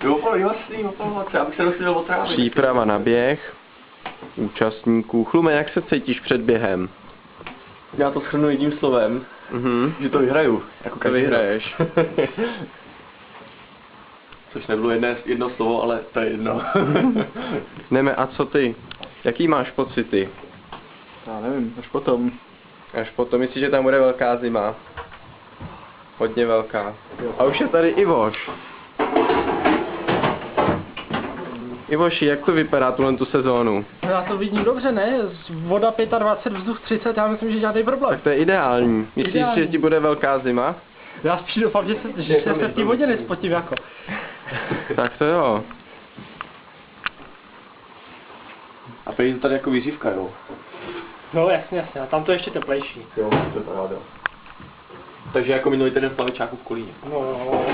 Jo, jasný, já bych se dostal o trávě. Příprava na běh účastníků. Chlume, jak se cítíš před během? Já to shrnu jedním slovem, že to vyhraju. Jako to vyhraješ. Což nebylo jedno slovo, ale to je jedno. Neme, a co ty? Jaký máš pocity? Já nevím, až potom. Až potom, myslíš, že tam bude velká zima? Hodně velká. A už je tady Ivoš. Ivoši, jak to vypadá tu sezónu? Já to vidím dobře, ne? Voda 25, vzduch 30, já myslím, že žádný problém. Tak to je ideální. Myslíš, že ti bude velká zima? Já spíš doufám, že se v té vodě nespotím jako. Tak to jo. A prý to tady jako výřivka, jo? No jasně, a tam to je ještě teplejší. Jo, to je paráda. Takže jako minulý týden v plavičáku v Kolíně. No.